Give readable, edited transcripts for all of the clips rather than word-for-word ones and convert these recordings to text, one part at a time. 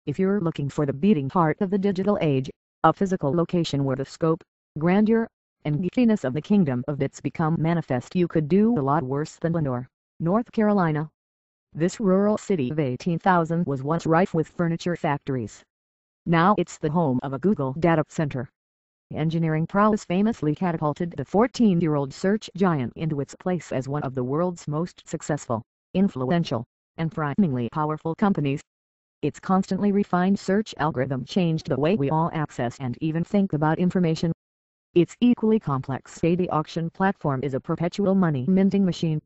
If you're looking for the beating heart of the digital age, a physical location where the scope, grandeur, and geekiness of the kingdom of bits become manifest, you could do a lot worse than Lenoir, North Carolina. This rural city of 18,000 was once rife with furniture factories. Now it's the home of a Google data center. Engineering prowess famously catapulted the 14-year-old search giant into its place as one of the world's most successful, influential, and frighteningly powerful companies. Its constantly refined search algorithm changed the way we all access and even think about information. Its equally complex data auction platform is a perpetual money-minting machine.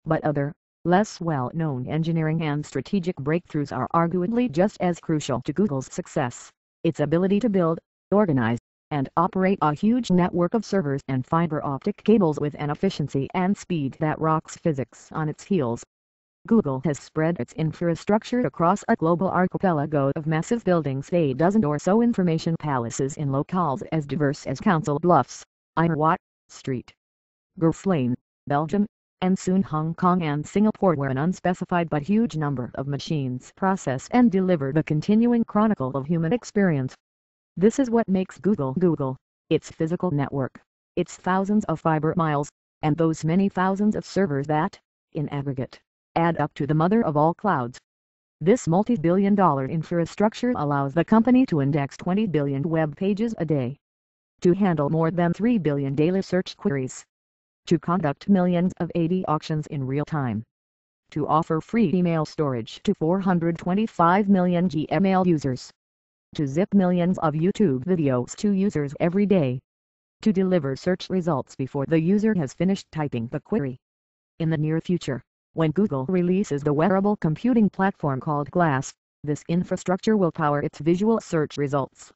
But other, less well-known engineering and strategic breakthroughs are arguably just as crucial to Google's success. Its ability to build, organize, and operate a huge network of servers and fiber optic cables with an efficiency and speed that rocks physics on its heels. Google has spread its infrastructure across a global archipelago of massive buildings, a dozen or so information palaces in locales as diverse as Council Bluffs, Irwat Street, Gulf Lane, Belgium, and soon Hong Kong and Singapore, where an unspecified but huge number of machines process and deliver the continuing chronicle of human experience. This is what makes Google Google: its physical network, its thousands of fiber miles, and those many thousands of servers that, in aggregate, add up to the mother of all clouds. This multi-billion-dollar infrastructure allows the company to index 20 billion web pages a day, to handle more than 3 billion daily search queries, to conduct millions of AD auctions in real time, to offer free email storage to 425 million Gmail users, to zip millions of YouTube videos to users every day, to deliver search results before the user has finished typing the query. In the near future, when Google releases the wearable computing platform called Glass, this infrastructure will power its visual search results.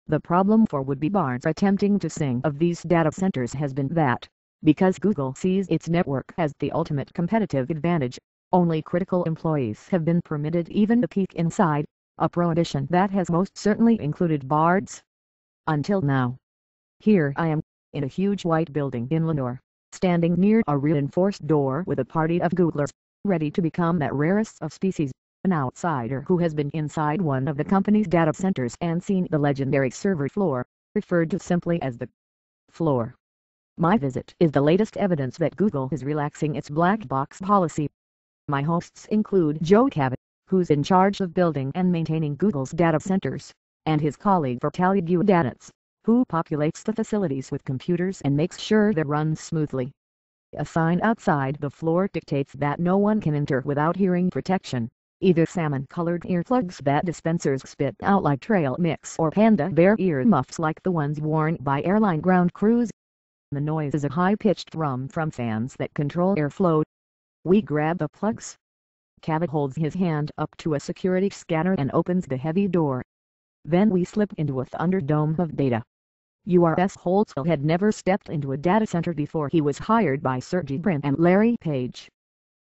The problem for would-be bards attempting to sing of these data centers has been that, because Google sees its network as the ultimate competitive advantage, only critical employees have been permitted even to peek inside, a prohibition that has most certainly included bards. Until now. Here I am, in a huge white building in Lenoir, standing near a reinforced door with a party of Googlers, ready to become that rarest of species, an outsider who has been inside one of the company's data centers and seen the legendary server floor, referred to simply as the floor. My visit is the latest evidence that Google is relaxing its black box policy. My hosts include Joe Cabot, who's in charge of building and maintaining Google's data centers, and his colleague Vitaly Budanets, who populates the facilities with computers and makes sure they run smoothly. A sign outside the floor dictates that no one can enter without hearing protection, either salmon-colored earplugs that dispensers spit out like trail mix or panda bear earmuffs like the ones worn by airline ground crews. The noise is a high-pitched thrum from fans that control airflow. We grab the plugs. Cabot holds his hand up to a security scanner and opens the heavy door. Then we slip into a thunderdome of data. U.S. Holtzell had never stepped into a data center before he was hired by Sergey Brin and Larry Page.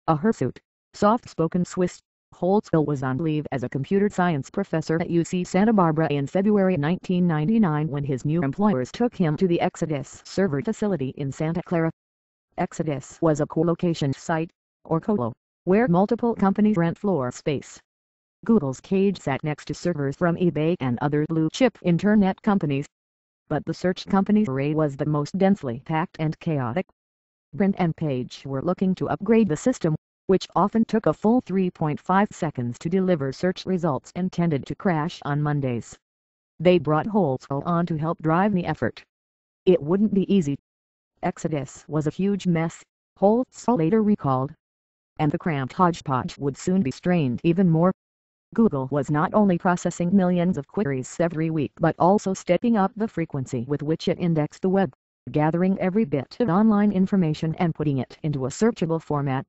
A hirsute, soft-spoken Swiss, Holtzell was on leave as a computer science professor at UC Santa Barbara in February 1999 when his new employers took him to the Exodus server facility in Santa Clara. Exodus was a co-location site, or colo, where multiple companies rent floor space. Google's cage sat next to servers from eBay and other blue-chip internet companies. But the search company's array was the most densely packed and chaotic. Brin and Page were looking to upgrade the system, which often took a full 3.5 seconds to deliver search results and tended to crash on Mondays. They brought Holtzell on to help drive the effort. It wouldn't be easy. Exodus was a huge mess, Holtzell later recalled. And the cramped hodgepodge would soon be strained even more. Google was not only processing millions of queries every week but also stepping up the frequency with which it indexed the web, gathering every bit of online information and putting it into a searchable format.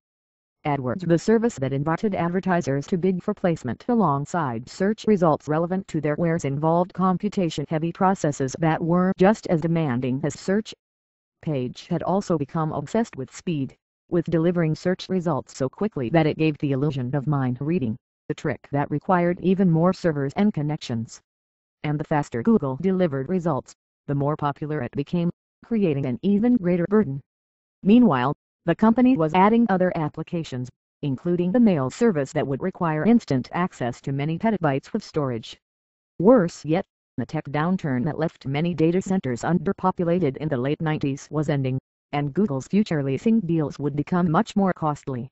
AdWords, the service that invited advertisers to bid for placement alongside search results relevant to their wares, involved computation-heavy processes that were just as demanding as search. Page had also become obsessed with speed, with delivering search results so quickly that it gave the illusion of mind reading, the trick that required even more servers and connections. And the faster Google delivered results, the more popular it became, creating an even greater burden. Meanwhile, the company was adding other applications, including the mail service that would require instant access to many petabytes of storage. Worse yet, the tech downturn that left many data centers underpopulated in the late 90s was ending, and Google's future leasing deals would become much more costly.